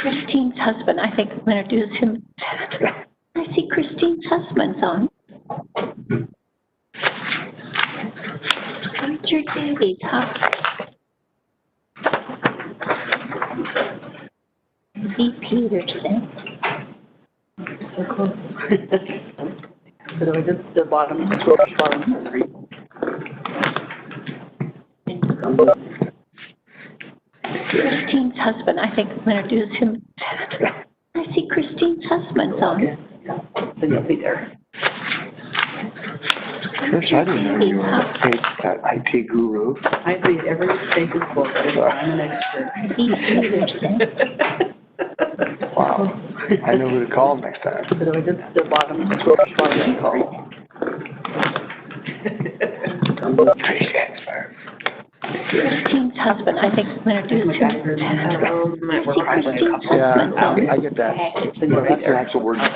Christine's husband, I think I'm going to introduce him. I see Christine's husband's on. Richard Davies, huh? V. Peterson. So I just the bottom three. Christine's husband, I think I'm going to introduce him. I see Christine's husband's on. Okay. So you'll be there. Trish, I didn't know you were that IT guru. I read every Satan's book. I'm an expert. V. Peterson. Wow. I know who to call next time. So I just the bottom Christine's husband, I think I'm going to introduce him. I see Christine's husband's on. I get that. That's the actual word. Trish,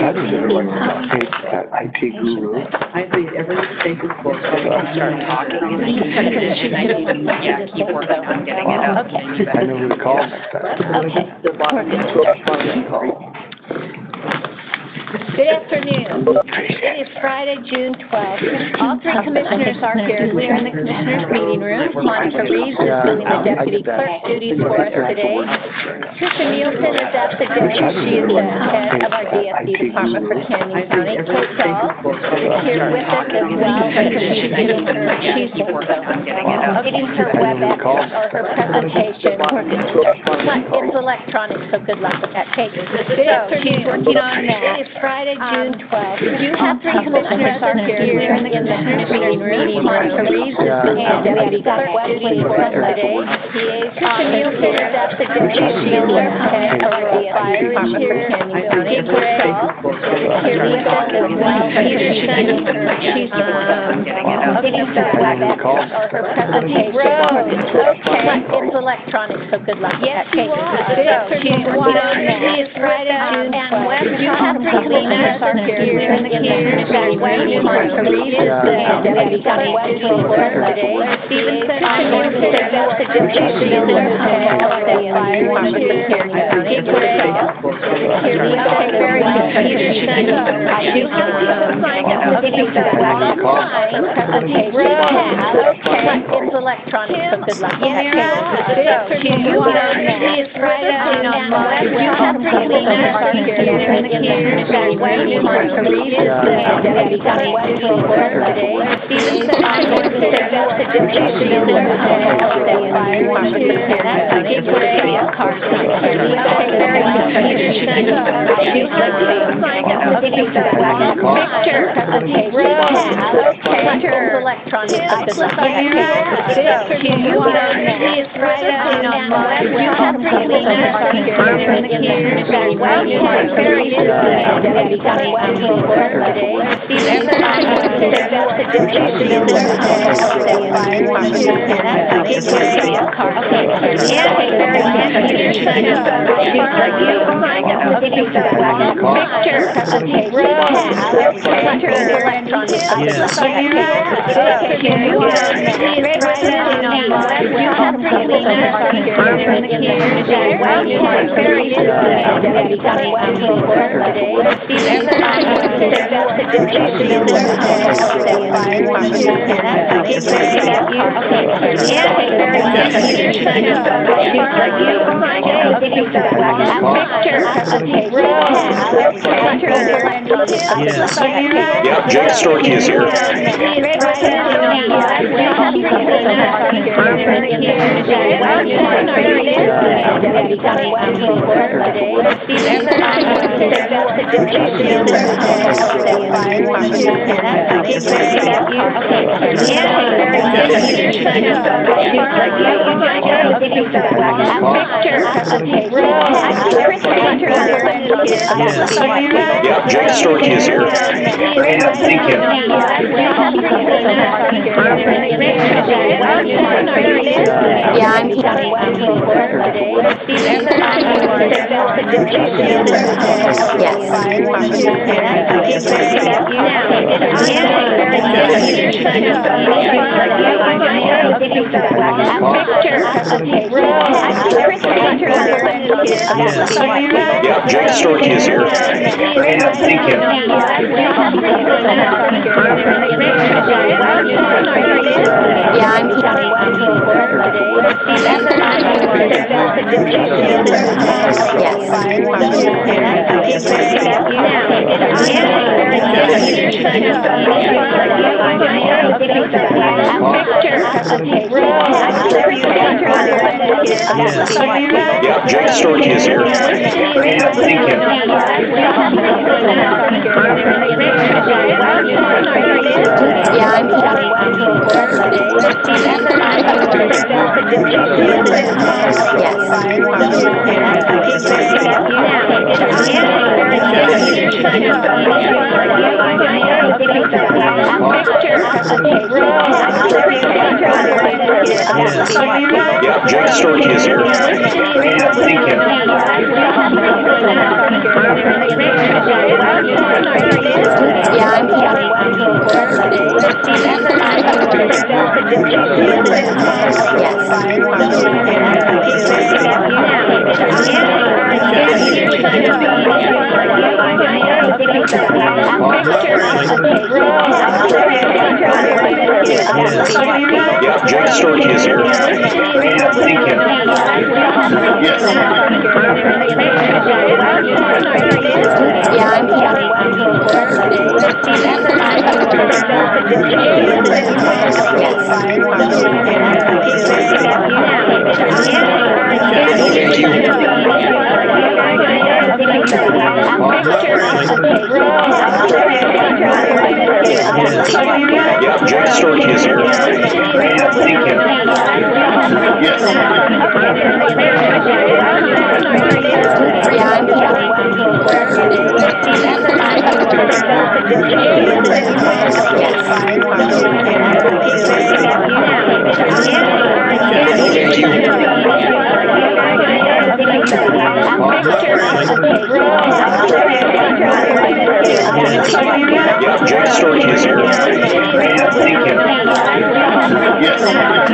I didn't know you were that IT guru. I read every Satan's book. Wow. I know who to call next time. Okay. The bottom Good afternoon. It is Friday, June 12th. All three commissioners are here. We are in the commissioners' meeting room. Monica Reeves is doing the deputy clerk duties for us today. Tricia Nielsen is at the desk. She is the head of our DSD department for Canyon County. Kate Dahl is here with us as well because she's getting her WebEx or her presentation. It's electronic, so good luck with that, Kate. Good afternoon. She's working on that. It is Friday, June 12th. You have three commissioners are here. We're in the commissioners' meeting room. Monica Reeves is the deputy clerk duties for us today. Tricia Nielsen is at the desk. She is the head of our DSD department for Canyon County. Kate Dahl is here with us as well. She's getting her WebEx or her presentation. Okay. It's electronic, so good luck with that, Kate. Good afternoon. It is Friday, June 12th. You have three commissioners are here. We're in the commissioners' meeting room. Monica Reeves is the deputy clerk duties for us today. Stevenson is at the desk. She's the head of our DSD department for Canyon County. Kate Dahl is here with us as well. Peterson, she's signed up with the online presentation. Okay. It's electronic, so good luck with that, Kate. Good afternoon. It is Friday, June 12th. You have three commissioners are here. We're in the commissioners' meeting room. Monica Reeves is the deputy clerk duties for us today. Stevenson is at the desk. She's the head of our DSD department for Canyon County. Kate Carson is here with us as well. Peterson, she's signed up with the online presentation. Okay. It's electronic, so good luck with that, Kate. Good afternoon. It is Friday, June 12th. You have three commissioners are here. We're in the commissioners' meeting room. Monica Reeves is the deputy clerk duties for us today. Stevenson is at the desk. She's the head of our DSD department for Canyon County. Kate Carson is here with us as well. Peterson, she's signed up with the online presentation. Okay. It's electronic, so good luck with that, Kate. Good afternoon. It is Friday, June 12th. You have three commissioners are here. We're in the commissioners' meeting room. Monica Reeves is the deputy clerk duties for us today. Stevenson is at the desk. She's the head of our DSD department for Canyon County. Kate Carson is here with us as well. Peterson, she's signed up with the online presentation. Okay. It's electronic, so good luck with that, Kate. Yeah, Jay Storky is here. Yeah, Jay Storky is here. Thank you. Yeah, I'm here. Yeah, Jake Storkey is here. Thank you. Yeah, I'm Yeah, Jake Storkey is here. Thank you. Yeah, Jake Storkey is here. Thank you. Yeah, Jake Storkey is here. Thank you. Thank you. Yeah, Jake Storkey is here. Thank you. Thank you. Yeah, Jake Storkey is here. Thank you. Thank you.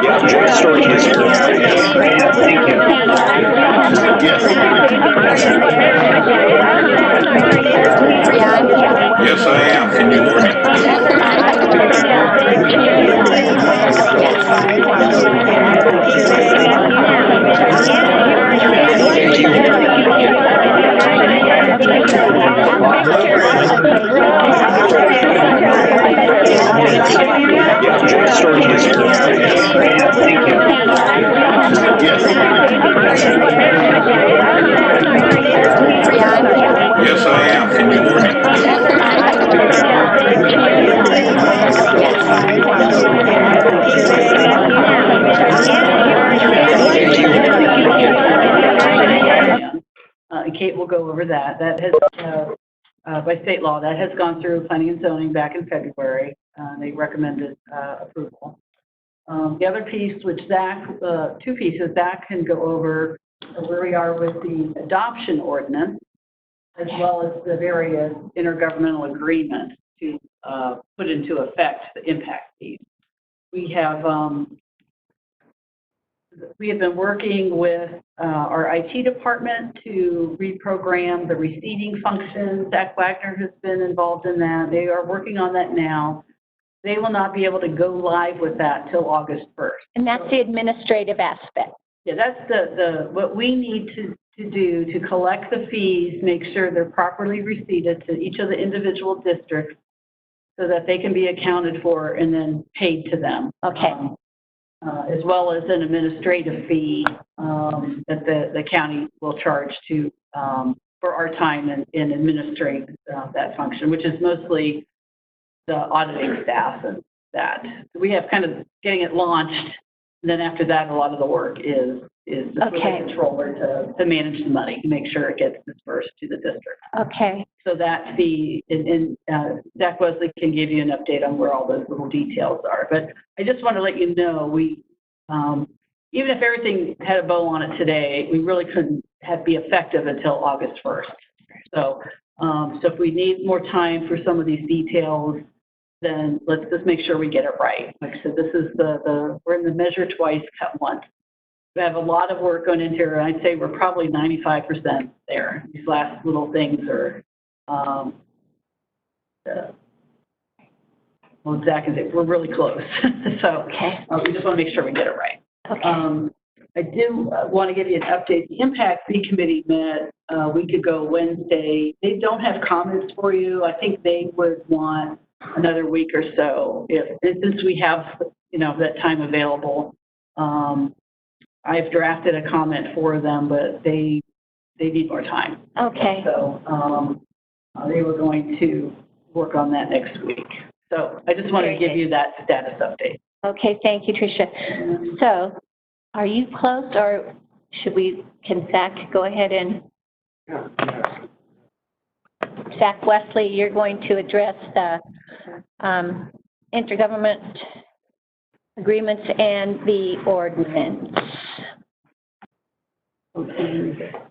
Yeah, Jake Storkey is here. Thank you. Yes, I am. Can you hear me? Thank you. Yeah, Jake Storkey is here. Thank you. Yes, I am. Can you hear me? Thank you. And Kate will go over that. That has, by state law, that has gone through planning and zoning back in February. They recommended approval. The other piece, which Zach, two pieces, Zach can go over where we are with the adoption ordinance, as well as the various intergovernmental agreements to put into effect the impact fees. We have been working with our IT department to reprogram the receiving functions. Zach Wagner has been involved in that. They are working on that now. They will not be able to go live with that till August 1st. And that's the administrative aspect. Yeah, that's what we need to do to collect the fees, make sure they're properly receipted to each of the individual districts so that they can be accounted for and then paid to them. Okay. As well as an administrative fee that the county will charge to for our time in administering that function, which is mostly the auditing staff that. We have kind of getting it launched, and then after that, a lot of the work is with the Okay. controller to manage the money, to make sure it gets dispersed to the district. Okay, So that's Zach Wesley can give you an update on where all those little details are. But I just want to let you know, we, even if everything had a bow on it today, we really couldn't be effective until August 1st. So, so if we need more time for some of these details, then let's just make sure we get it right. Like I said, this is we're in the measure twice, cut once. We have a lot of work going into here, and I'd say we're probably 95% there. These last little things are, well, Zach and we're really close. So okay, we just want to make sure we get it right. okay. I do want to give you an update. The Impact Fee Committee met a week ago Wednesday. They don't have comments for you. I think they would want another week or so, since we have, that time available. I've drafted a comment for them, but they need more time. Okay, So they were going to work on that next week. So I just wanted to give you that status update. okay, thank you, Tricia. So, are you close, or can Zach go ahead and, Zach Wesley, you're going to address the intergovernment agreements and the ordinance.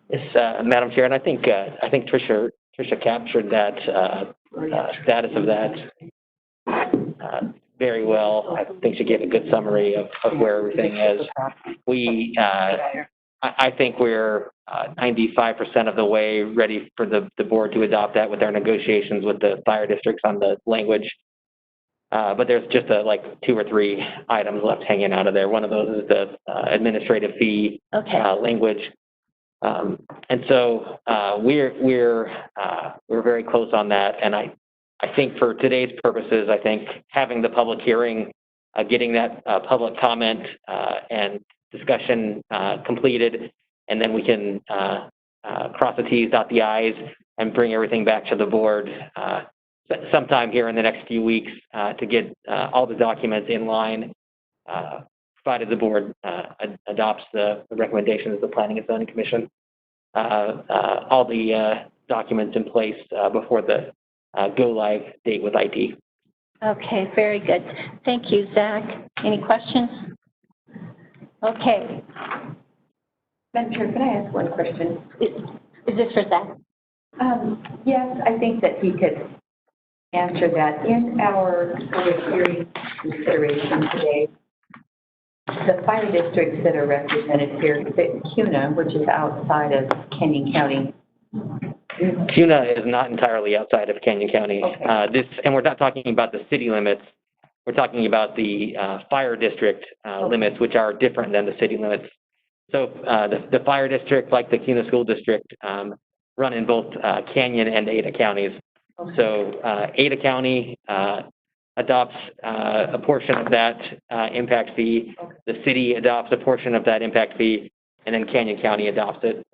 Yes, Madam Chair, and I think Tricia captured that status of that very well. I think she gave a good summary of where everything is. I think we're 95% of the way ready for the board to adopt that with our negotiations with the fire districts on the language. But there's just like 2 or 3 items left hanging out of there. One of those is the administrative fee language. And so we're very close on that. And I think for today's purposes, I think having the public hearing, getting that public comment and discussion completed, and then we can cross the T's, dot the I's, and bring everything back to the board sometime here in the next few weeks to get all the documents in line, provided the board adopts the recommendations of the Planning and Zoning Commission. All the documents in place before the go-live date with IT. Okay, very good. Thank you, Zach. Any questions? Okay. Madam Chair, can I ask one question? Is this for Zach? Yes, I think that he could answer that. In our public hearing consideration today, the fire districts that are represented here, CUNA, which is outside of Canyon County. CUNA is not entirely outside of Canyon County. Okay. And we're not talking about the city limits. We're talking about the fire district limits, which are different than the city limits. So the fire district, like the CUNA School District, run in both Canyon and Ada counties. Okay. So Ada County adopts a portion of that impact fee. Okay. The city adopts a portion of that impact fee, and then Canyon County adopts it.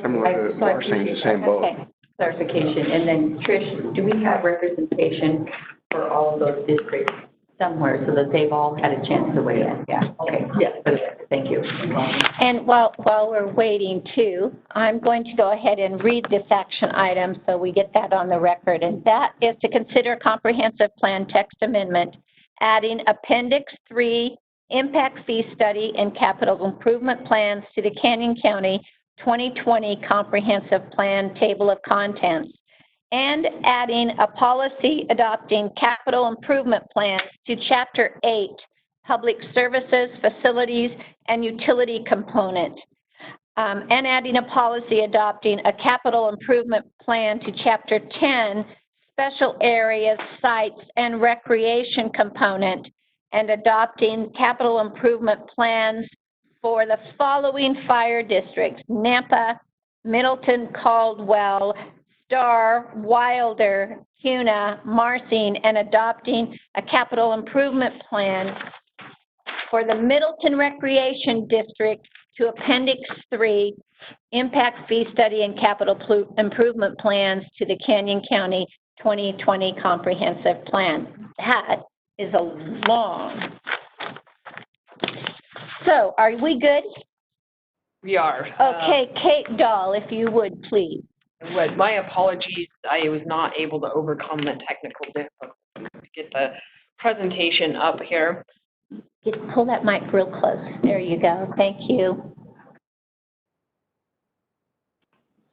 Similar to Larsing's the same boat. Okay. Clarification. And then, Trish, do we have representation for all of those districts somewhere so that they've all had a chance to weigh in? Yeah. Okay. Yes. Thank you. And while we're waiting too, I'm going to go ahead and read this action item so we get that on the record. And that is to consider a comprehensive plan text amendment, adding Appendix 3 impact fee study and capital improvement plans to the Canyon County 2020 Comprehensive Plan Table of Contents, and adding a policy adopting capital improvement plans to Chapter 8, Public Services, Facilities, and Utility Component, and adding a policy adopting a capital improvement plan to Chapter 10, Special Areas, Sites, and Recreation Component, and adopting capital improvement plans for the following fire districts: Nampa, Middleton, Caldwell, Star, Wilder, CUNA, Marsing, and adopting a capital improvement plan for the Middleton Recreation District to Appendix 3, Impact Fee Study and Capital Improvement Plans to the Canyon County 2020 Comprehensive Plan. That is a long. So, are we good? We are. Okay, Kate Dahl, if you would, please. My apologies, I was not able to overcome the technical difficulties to get the presentation up here. Pull that mic real close. There you go. Thank you.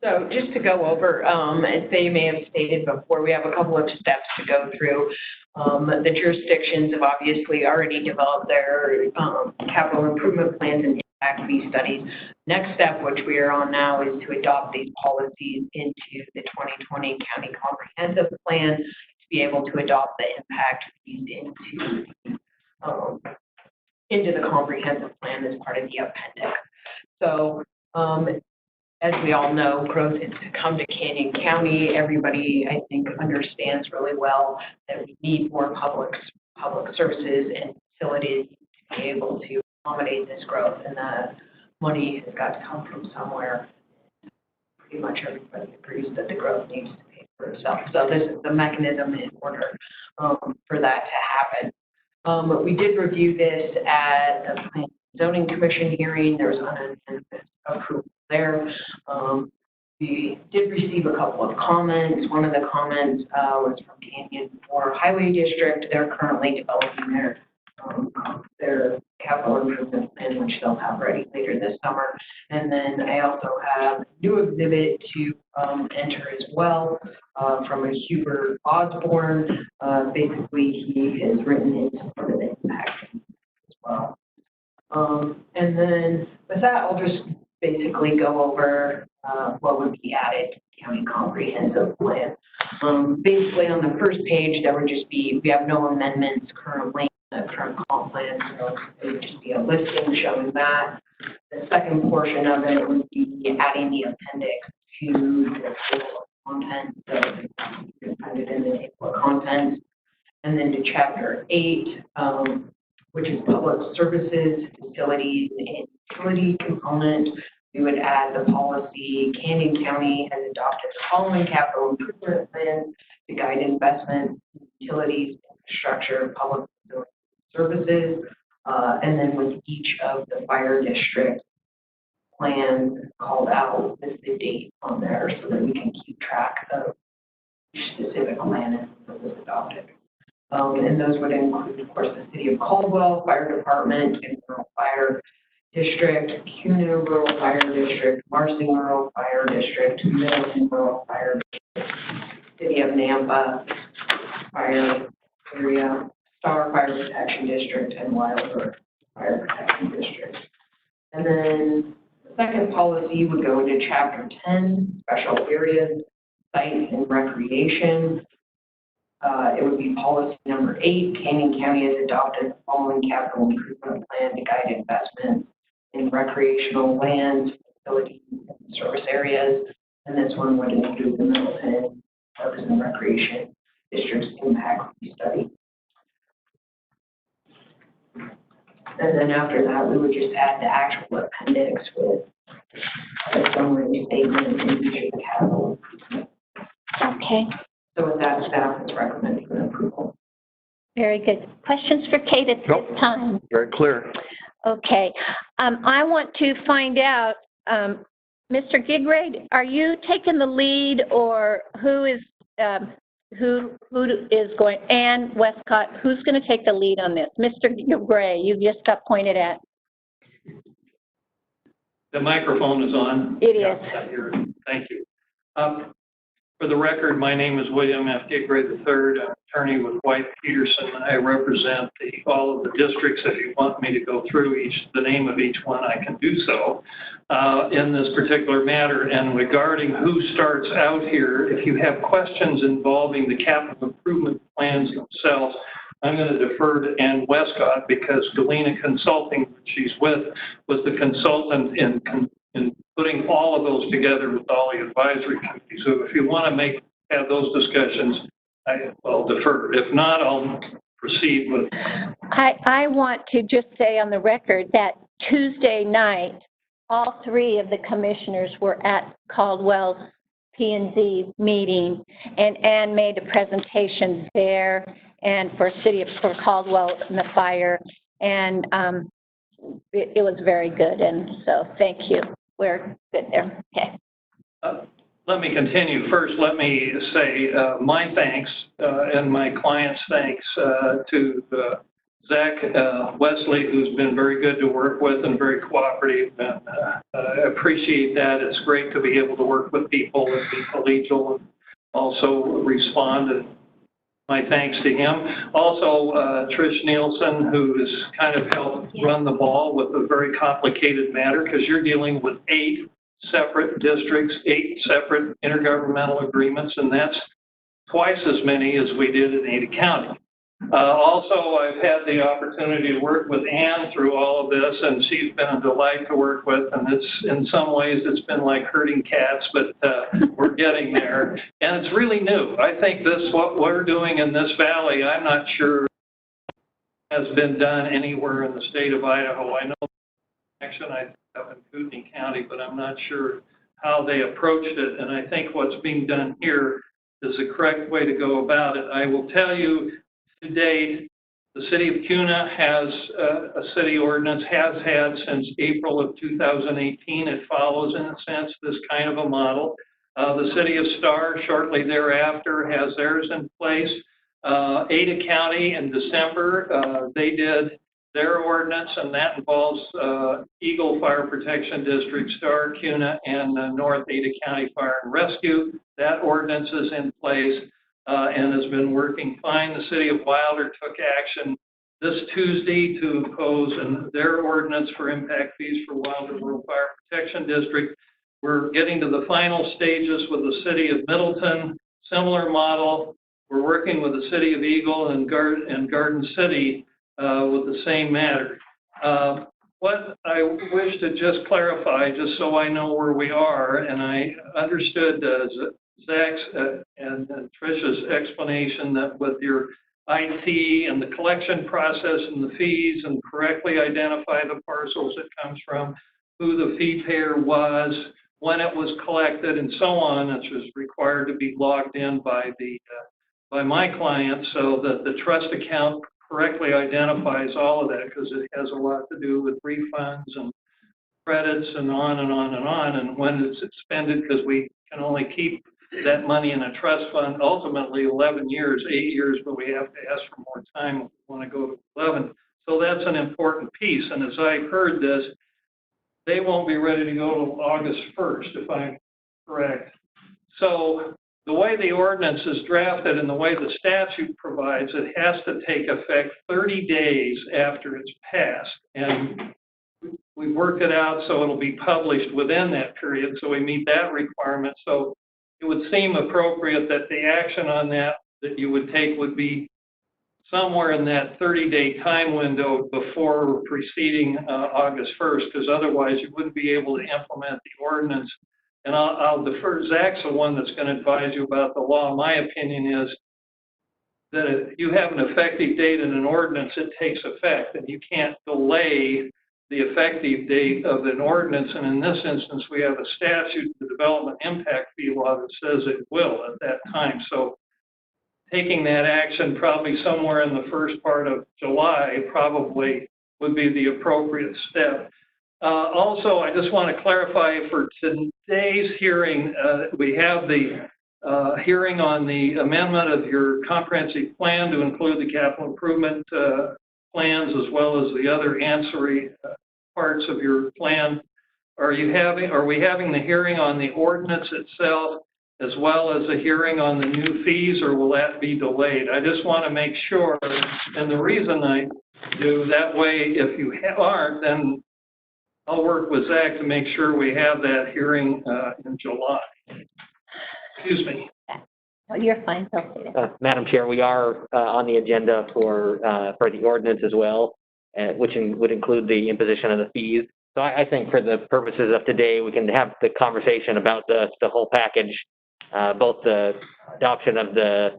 So just to go over, as they may have stated before, we have a couple of steps to go through. The jurisdictions have obviously already developed their capital improvement plans and impact fee studies. Next step, which we are on now, is to adopt these policies into the 2020 County Comprehensive Plan to be able to adopt the impact fees into the comprehensive plan as part of the appendix. So, as we all know, growth has come to Canyon County. Everybody, I think, understands really well that we need more public services and facilities to be able to accommodate this growth, and that money has got to come from somewhere. Pretty much everybody agrees that the growth needs to pay for itself. So this is the mechanism in order for that to happen. We did review this at the Planning and Zoning Commission hearing. There was unanimous approval there. We did receive a couple of comments. One of the comments was from Canyon for Highway District. They're currently developing their capital improvement plan, which they'll have ready later this summer. And then I also have a new exhibit to enter as well from a Hubert Osborne. Basically, he has written in support of the impact as well. And then with that, I'll just basically go over what would be added to the county comprehensive plan. Basically, on the first page, there would just be, we have no amendments currently in the current comp plan, so it would just be a listing showing that. The second portion of it would be adding the appendix to the table of contents, so you can find it in the table of contents. And then to chapter 8, which is public services, facilities, and utility component, we would add the policy. Canyon County has adopted the following capital improvement plans to guide investment in utilities, infrastructure, public services, and then with each of the fire district plans called out with the date on there so that we can keep track of each specific plan that was adopted. And those would include, of course, the City of Caldwell Fire Department and Rural Fire District, CUNA Rural Fire District, Marcy Rural Fire District, Middleton Rural Fire District, City of Nampa Fire Area, Star Fire Protection District, and Wildwood Fire Protection District. And then the second policy would go into Chapter 10, Special Areas, Site and Recreation. It would be policy number 8. Canyon County has adopted the following capital improvement plan to guide investments in recreational land, facilities, and service areas. And this one would include the Middleton Parks and Recreation District's impact study. And then after that, we would just add the actual appendix with a summary statement in each of the capital improvement. Okay. So with that, staff is recommending an approval. Very good. Questions for Kate at this time? Very clear. Okay. I want to find out, Mr. Gigrade, are you taking the lead, or who is going, Ann Westcott, who's going to take the lead on this? Mr. Gigrade, you just got pointed at. The microphone is on. It is. Yeah, thank you. For the record, my name is William F. Gigrade III. I'm attorney with White Peterson. I represent all of the districts. If you want me to go through the name of each one, I can do so in this particular matter. And regarding who starts out here, if you have questions involving the capital improvement plans themselves, I'm going to defer to Ann Westcott, because Galena Consulting, which she's with, was the consultant in putting all of those together with all the advisory committees. So if you want to have those discussions, I'll defer. If not, I'll proceed with. I want to just say on the record that Tuesday night, all 3 of the commissioners were at Caldwell's P&Z meeting, and Ann made a presentation there, and for Caldwell and the fire. And it was very good. And so thank you. We're good there. Okay. Let me continue. First, let me say my thanks and my client's thanks to Zach Wesley, who's been very good to work with and very cooperative. And I appreciate that. It's great to be able to work with people and be collegial and also respond. And my thanks to him. Also, Trish Nielsen, who has kind of helped run the ball with a very complicated matter, because you're dealing with 8 separate districts, 8 separate intergovernmental agreements, and that's twice as many as we did in Ada County. Also, I've had the opportunity to work with Ann through all of this, and she's been a delight to work with, and it's, in some ways, it's been like herding cats, but we're getting there. And it's really new. I think what we're doing in this valley, I'm not sure has been done anywhere in the state of Idaho. I know action I have in Kootenai County, but I'm not sure how they approached it, and I think what's being done here is the correct way to go about it. I will tell you, to date, the city of Kuna has a city ordinance, has had since April of 2018. It follows, in a sense, this kind of a model. The city of Star, shortly thereafter, has theirs in place. Ada County in December, they did their ordinance, and that involves Eagle Fire Protection District, Star, Kuna, and North Ada County Fire and Rescue. That ordinance is in place and has been working fine. The city of Wilder took action this Tuesday to impose their ordinance for impact fees for Wilder Rural Fire Protection District. We're getting to the final stages with the city of Middleton, similar model. We're working with the city of Eagle and Garden City with the same matter. What I wish to just clarify, just so I know where we are, and I understood Zach's and Trish's explanation that with your IT and the collection process and the fees, and correctly identify the parcels it comes from, who the fee payer was, when it was collected, and so on, which was required to be logged in by my client, so that the trust account correctly identifies all of that, because it has a lot to do with refunds and credits and on and on and on, and when it's expended, because we can only keep that money in a trust fund ultimately 11 years, 8 years, but we have to ask for more time if we want to go to 11. So that's an important piece, and as I heard this, they won't be ready to go till August 1st, if I'm correct. So the way the ordinance is drafted and the way the statute provides, it has to take effect 30 days after it's passed. And we've worked it out so it'll be published within that period, so we meet that requirement. So it would seem appropriate that the action on that you would take would be somewhere in that 30-day time window before preceding August 1st, because otherwise you wouldn't be able to implement the ordinance. And I'll defer. Zach's the one that's going to advise you about the law. My opinion is that if you have an effective date in an ordinance, it takes effect, and you can't delay the effective date of an ordinance. And in this instance, we have a statute, the Development Impact Fee Law, that says it will at that time. So taking that action probably somewhere in the first part of July probably would be the appropriate step. Also, I just want to clarify for today's hearing, we have the hearing on the amendment of your comprehensive plan to include the capital improvement plans as well as the other ancillary parts of your plan. Are we having the hearing on the ordinance itself as well as a hearing on the new fees, or will that be delayed? I just want to make sure, and the reason I do that way, if you aren't, then I'll work with Zach to make sure we have that hearing in July. Excuse me. Oh, you're fine. Madam Chair, we are on the agenda for the ordinance as well, which would include the imposition of the fees. So I think for the purposes of today, we can have the conversation about the whole package, both the adoption of the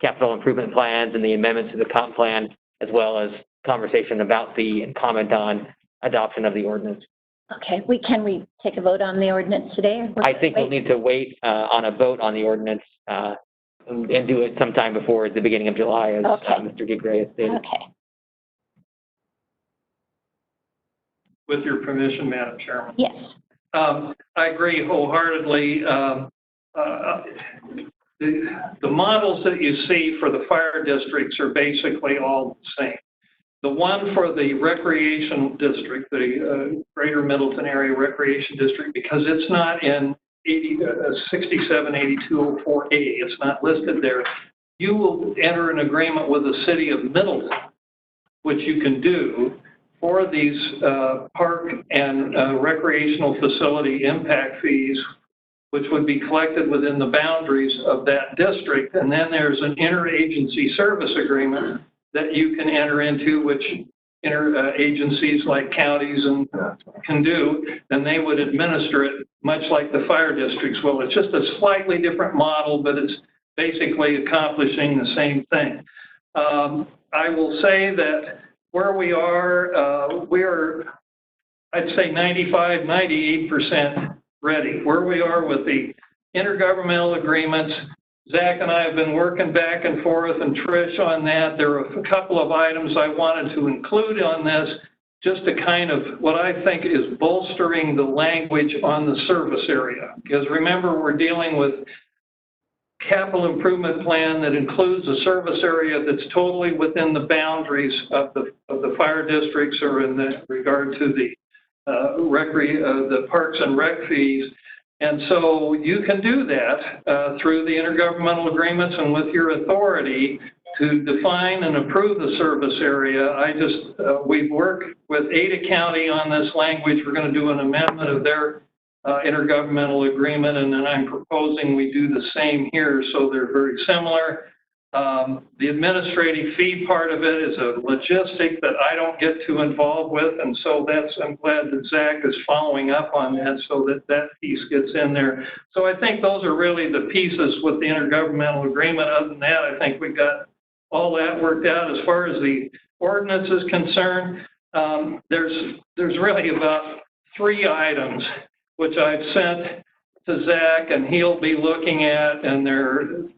capital improvement plans and the amendments to the comp plan, as well as conversation about and comment on adoption of the ordinance. Okay, can we take a vote on the ordinance today? I think we'll need to wait on a vote on the ordinance and do it sometime before the beginning of July, as Mr. Gigray has stated. Okay. With your permission, Madam Chairman. Yes. I agree wholeheartedly. The models that you see for the fire districts are basically all the same. The one for the recreation district, the Greater Middleton Area Recreation District, because it's not in 678204A, it's not listed there, you will enter an agreement with the city of Middleton, which you can do for these park and recreational facility impact fees, which would be collected within the boundaries of that district. And then there's an interagency service agreement that you can enter into, which interagencies like counties and can do, and they would administer it much like the fire districts will. It's just a slightly different model, but it's basically accomplishing the same thing. I will say that where we are, we're, I'd say 95, 98% ready. Where we are with the intergovernmental agreements, Zach and I have been working back and forth, and Trish on that. There are a couple of items I wanted to include on this, just to kind of what I think is bolstering the language on the service area. Because remember, we're dealing with capital improvement plan that includes a service area that's totally within the boundaries of the fire districts, or in the regard to the the parks and rec fees. And so you can do that through the intergovernmental agreements and with your authority to define and approve the service area. We've worked with Ada County on this language. We're going to do an amendment of their intergovernmental agreement, and then I'm proposing we do the same here, so they're very similar. The administrative fee part of it is a logistic that I don't get too involved with, and so I'm glad that Zach is following up on that so that that piece gets in there. So I think those are really the pieces with the intergovernmental agreement. Other than that, I think we got all that worked out. As far as the ordinance is concerned, there's really about 3 items which I've sent to Zach, and he'll be looking at, and they're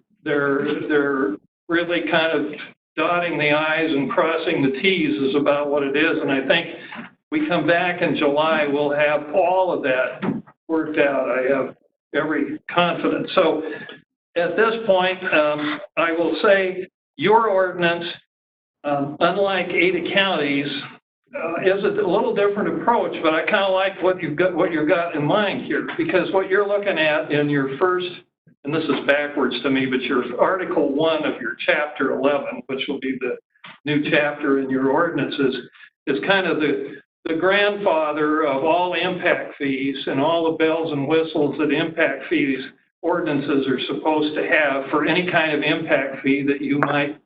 really kind of dotting the I's and crossing the T's is about what it is. And I think we come back in July, we'll have all of that worked out. I have every confidence. So at this point, I will say your ordinance, unlike Ada County's, is a little different approach, but I kind of like what you've got in mind here, because what you're looking at in your first, and this is backwards to me, but your Article 1 of your Chapter 11, which will be the new chapter in your ordinances, is kind of the grandfather of all impact fees and all the bells and whistles that impact fees ordinances are supposed to have for any kind of impact fee that you might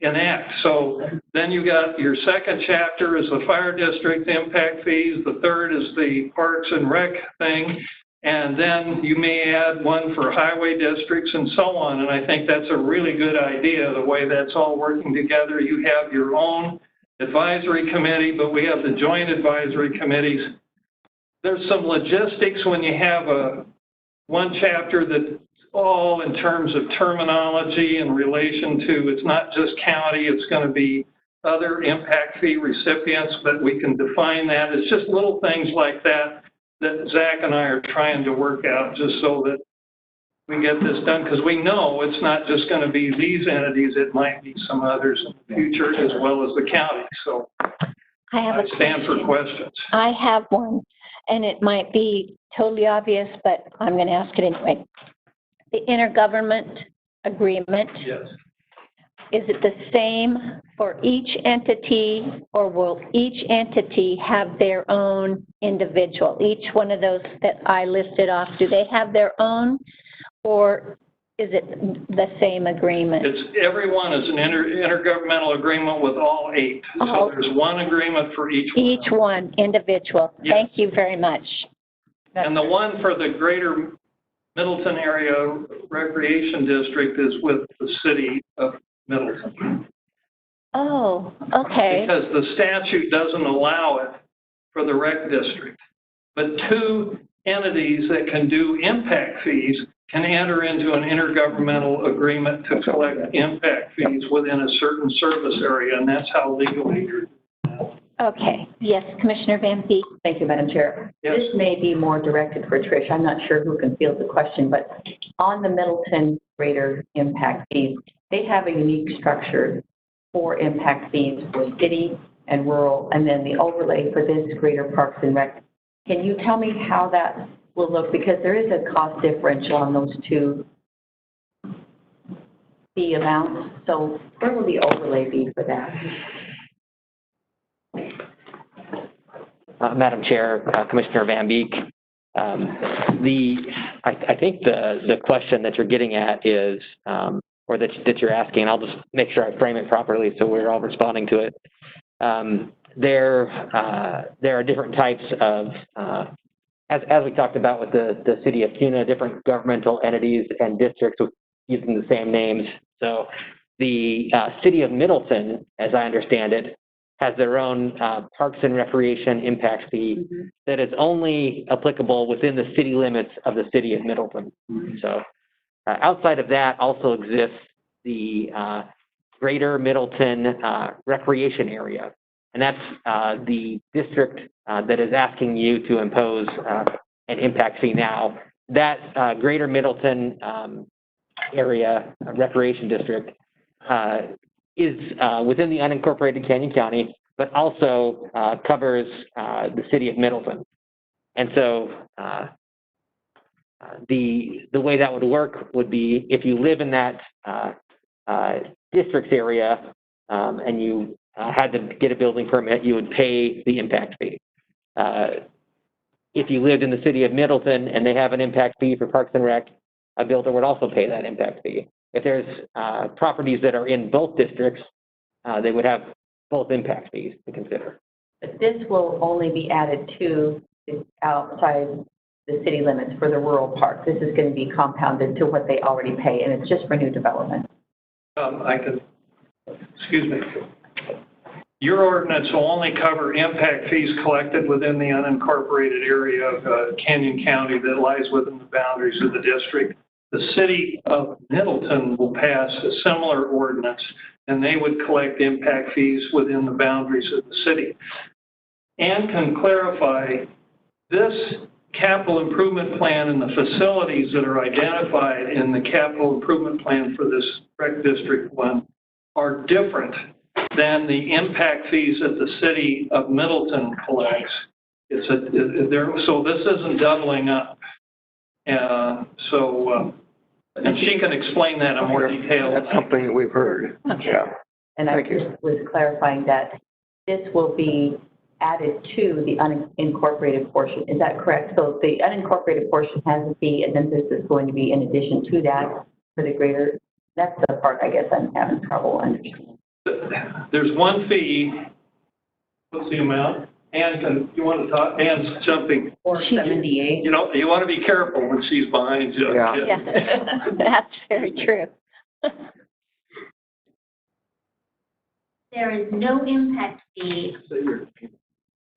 enact. So then you got your second chapter is the fire district impact fees. The third is the parks and rec thing. And then you may add one for highway districts and so on. And I think that's a really good idea, the way that's all working together. You have your own advisory committee, but we have the joint advisory committees. There's some logistics when you have one chapter that's all in terms of terminology in relation to, it's not just county, it's going to be other impact fee recipients, but we can define that. It's just little things like that Zach and I are trying to work out, just so that we get this done, because we know it's not just going to be these entities, it might be some others in the future as well as the county. So I stand for questions. I have one, and it might be totally obvious, but I'm going to ask it anyway. The intergovernment agreement. Yes. Is it the same for each entity, or will each entity have their own individual? Each one of those that I listed off, do they have their own, or is it the same agreement? Everyone is an intergovernmental agreement with all 8. So there's one agreement for each one. Each one individual. Yes. Thank you very much. And the one for the Greater Middleton Area Recreation District is with the city of Middleton. Oh, okay. Because the statute doesn't allow it for the rec district. But 2 entities that can do impact fees can enter into an intergovernmental agreement to collect impact fees within a certain service area, and that's how legally you're. Okay, yes, Commissioner Van Beek. Thank you, Madam Chair. Yes. This may be more directed for Trish. I'm not sure who can field the question, but on the Middleton greater impact fees, they have a unique structure for impact fees for city and rural, and then the overlay for this greater Parks and Rec. Can you tell me how that will look? Because there is a cost differential on those two fee amounts. So where will the overlay be for that? Madam Chair, Commissioner Van Beek, I think the question that you're getting at is, or that you're asking, and I'll just make sure I frame it properly so we're all responding to it. There are different types of, as we talked about with the city of Kuna, different governmental entities and districts using the same names. So the city of Middleton, as I understand it, has their own Parks and Recreation impact fee that is only applicable within the city limits of the city of Middleton. So outside of that also exists the Greater Middleton Recreation Area. And that's the district that is asking you to impose an impact fee now. That Greater Middleton Area Recreation District is within the unincorporated Canyon County, but also covers the city of Middleton. And so the way that would work would be if you live in that district's area and you had to get a building permit, you would pay the impact fee. If you lived in the city of Middleton and they have an impact fee for Parks and Rec, a builder would also pay that impact fee. If there's properties that are in both districts, they would have both impact fees to consider. But this will only be added to outside the city limits for the rural park. This is going to be compounded to what they already pay, and it's just for new development. Excuse me. Your ordinance will only cover impact fees collected within the unincorporated area of Canyon County that lies within the boundaries of the district. The city of Middleton will pass a similar ordinance, and they would collect impact fees within the boundaries of the city. And can clarify, this capital improvement plan and the facilities that are identified in the capital improvement plan for this rec district one are different than the impact fees that the city of Middleton collects. So this isn't doubling up. And she can explain that in more detail. That's something that we've heard. Okay. Yeah. And I just was clarifying that this will be added to the unincorporated portion. Is that correct? So the unincorporated portion has a fee, and then this is going to be in addition to that for the greater. That's the part I guess I'm having trouble understanding. There's one fee. What's the amount? Ann, you want to talk? Ann's jumping. 478. You know, you want to be careful when she's behind you. Yeah. Yes, that's very true. There is no impact fee,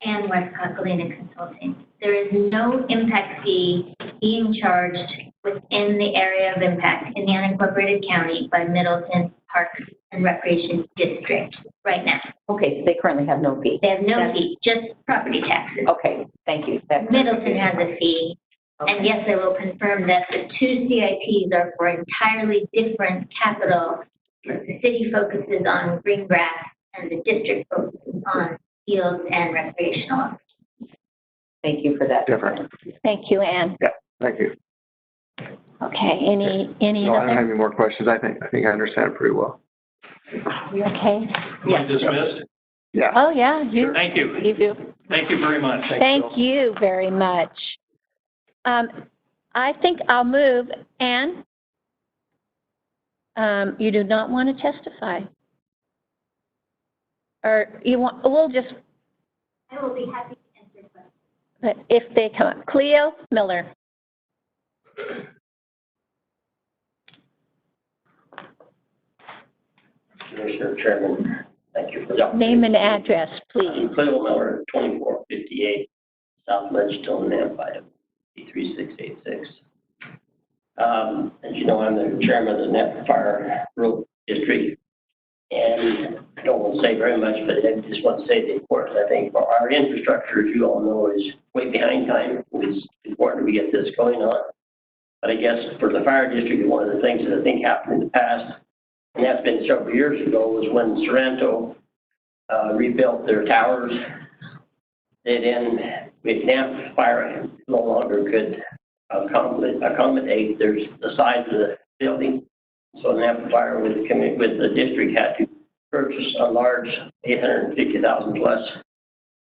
and Westcott Galena Consulting. There is no impact fee being charged within the area of impact in the unincorporated county by Middleton Parks and Recreation District right now. Okay, so they currently have no fee. They have no fee, just property taxes. Okay, thank you. Middleton has a fee. And yes, I will confirm that the two CIPs are for entirely different capital. The city focuses on green grass and the district focuses on fields and recreational. Thank you for that. Different. Thank you, Ann. Yeah, thank you. Okay, any No, I don't have other? any more questions. I think I understand it pretty well. You okay? Am I dismissed? Yeah. Oh, yeah, you Thank you. do. Thank you very much. Thank you very much. I think I'll move. Ann? You do not want to testify? Or you want, we'll just, I will be happy to answer questions. but if they come up. Cleo Miller. Commissioner Chairman, thank you for the opportunity. Name and address, please. I'm Cleo Miller, 2458 South Ledgeton, Nampa, 33686. As you know, I'm the chairman of the Napa Fire Rural District. And I don't want to say very much, but I just want to say the importance, I think, for our infrastructure, as you all know, is way behind time. It's important we get this going on. But I guess for the fire district, one of the things that I think happened in the past, and that's been several years ago, was when Sorrento rebuilt their towers. They then, with Napa Fire, no longer could accommodate the size of the building. So Napa Fire with the district had to purchase a large 850,000 plus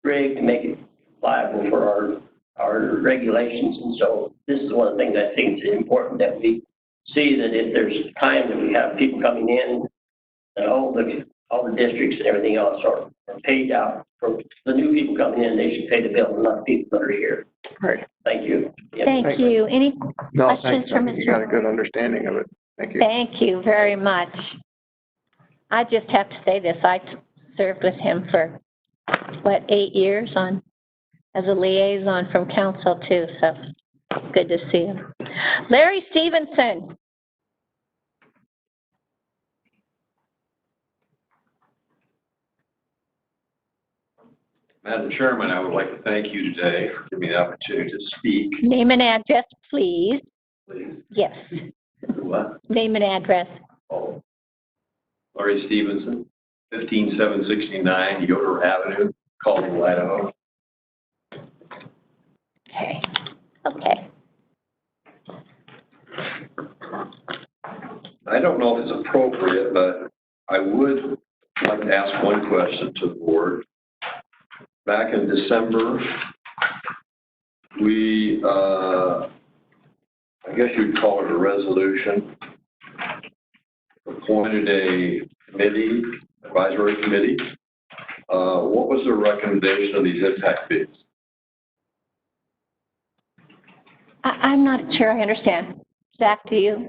rig to make it viable for our regulations. And so this is one of the things I think is important, that we see that if there's time that we have people coming in, that all the districts and everything else are paid out. For the new people coming in, they should pay the bill, not the people that are here. Right. Thank you. Yeah. Thank you. Any No, questions thanks. from I think Mr. you got a good understanding of it. Thank you. Thank you very much. I just have to say this, I served with him for, 8 years as a liaison from council too, so good to see him. Larry Stevenson. Madam Chairman, I would like to thank you today for giving me the opportunity to speak. Name and address, please. Please. Yes. What? Name and address. Oh. Laurie Stevenson, 15769 Yoder Avenue, Caldwell, Idaho. Okay. Okay. I don't know if it's appropriate, but I would like to ask one question to the board. Back in December, we, I guess you'd call it a resolution, appointed a committee, advisory committee. What was the recommendation of these impact fees? I'm not sure I understand. Zach, do you?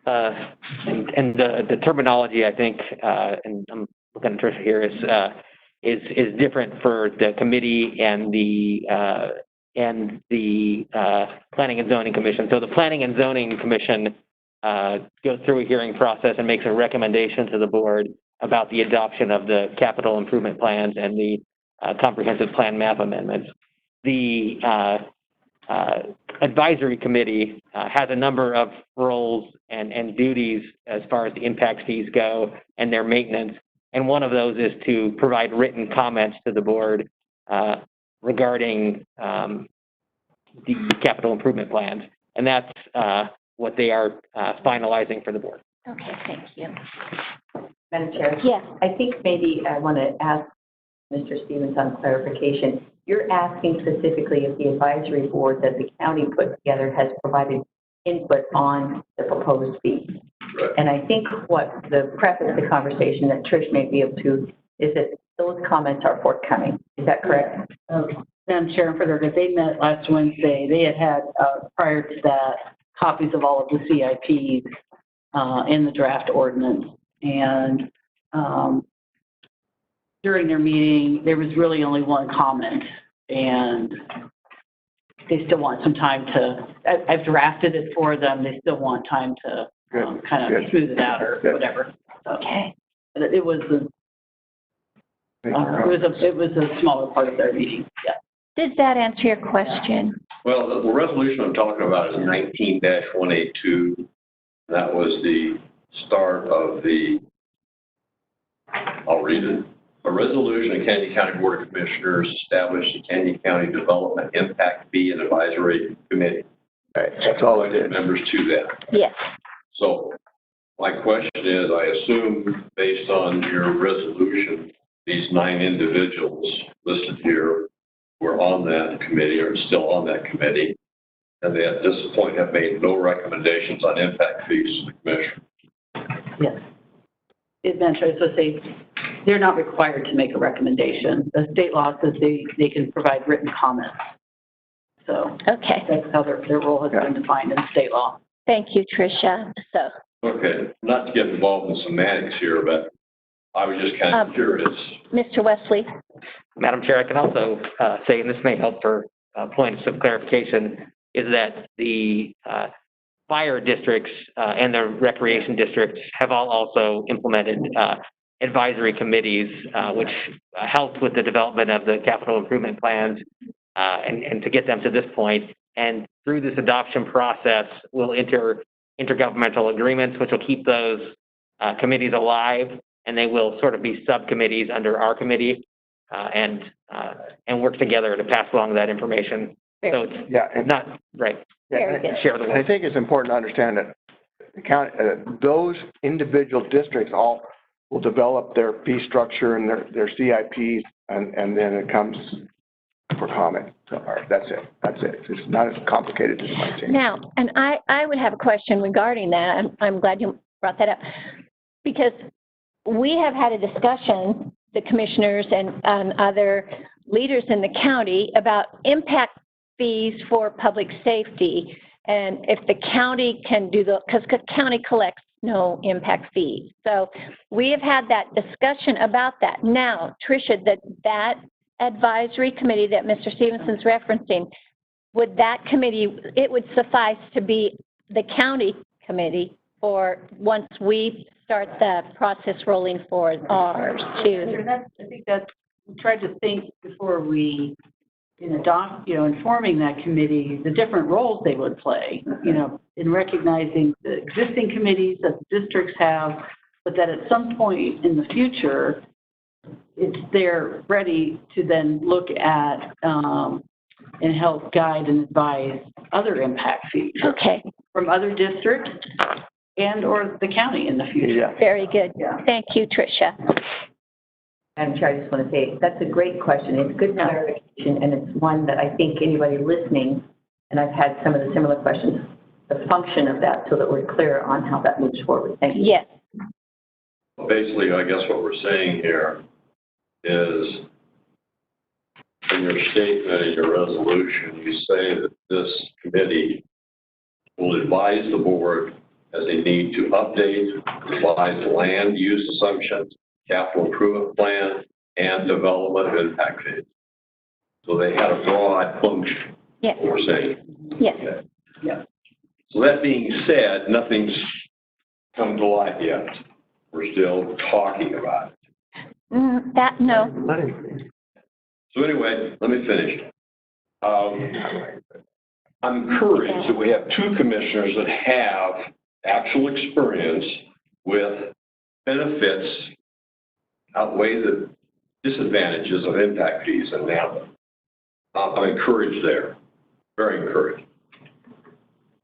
And the terminology, I think, and I'm looking at Tricia here, is different for the committee and the Planning and Zoning Commission. So the Planning and Zoning Commission goes through a hearing process and makes a recommendation to the board about the adoption of the capital improvement plans and the comprehensive plan map amendments. The advisory committee has a number of roles and duties as far as the impact fees go and their maintenance. And one of those is to provide written comments to the board regarding the capital improvement plans. And that's what they are finalizing for the board. Okay, thank you. Madam Chair? Yes. I think maybe I want to ask Mr. Stevens on clarification. You're asking specifically if the advisory board that the county put together has provided input on the proposed fee. Right. And I think what the preface of the conversation that Trish may be able to is that those comments are forthcoming. Is that correct? Madam Chair, and further, because they met last Wednesday, they had prior to that, copies of all of the CIPs in the draft ordinance. And during their meeting, there was really only one comment, and they still want some time to, I've drafted it for them, they still want time to kind of smooth it out or whatever. So, Okay. but it was a smaller part of their meeting, yeah. Did that answer your question? Well, the resolution I'm talking about is 19-182. That was the start of the, I'll read it. A resolution of Canyon County Board of Commissioners established the Canyon County Development Impact Fee and Advisory Committee. Right, that's all I did. Members to that. Yes. So my question is, I assume based on your resolution, these 9 individuals listed here were on that committee or still on that committee, and they at this point have made no recommendations on impact fees to the commission. Yes. Madam Chair, so say they're not required to make a recommendation. The state law says they can provide written comments. So Okay. that's how their role has been defined in state law. Thank you, Tricia. So, Okay, not to get involved in semantics here, but I was just kind of curious. Mr. Wesley? Madam Chair, I can also say, and this may help for points of clarification, is that the fire districts and the recreation districts have all also implemented advisory committees, which helped with the development of the capital improvement plans and to get them to this point. And through this adoption process, we'll enter intergovernmental agreements, which will keep those committees alive, and they will sort of be subcommittees under our committee and work together to pass along that information. So it's not right. Very good. Share the I think it's important to understand that the county, those individual districts all will develop their fee structure and their CIPs, and then it comes for comment. So, all right, that's it. That's it. It's not as complicated as it might seem. Now, and I would have a question regarding that. I'm glad you brought that up, because we have had a discussion, the commissioners and other leaders in the county, about impact fees for public safety. And if the county can do because the county collects no impact fees. So we have had that discussion about that. Now, Tricia, that advisory committee that Mr. Stevenson's referencing, would that committee, it would suffice to be the county committee, or once we start the process rolling for ours too? I think that's, we tried to think before we informing that committee, the different roles they would play, in recognizing the existing committees that the districts have, but that at some point in the future, they're ready to then look at and help guide and advise other impact fees. Okay. From other districts and or the county in the future. Yeah. Very good. Yeah. Thank you, Tricia. Madam Chair, I just want to say, that's a great question. It's good clarification, and it's one that I think anybody listening, and I've had some of the similar questions, the function of that, so that we're clear on how that moves forward. Thank you. Yes. Basically, I guess what we're saying here is, in your statement, in your resolution, you say that this committee will advise the board as they need to update, revise land use assumptions, capital improvement plan, and development of impact fees. So they had a broad function. Yes. What we're saying. Yes. Okay. Yeah. So that being said, nothing's come to light yet. We're still talking about it. No. So anyway, let me finish. I'm encouraged that we have two commissioners that have actual experience with benefits outweigh the disadvantages of impact fees in NAMA. I'm encouraged there, very encouraged.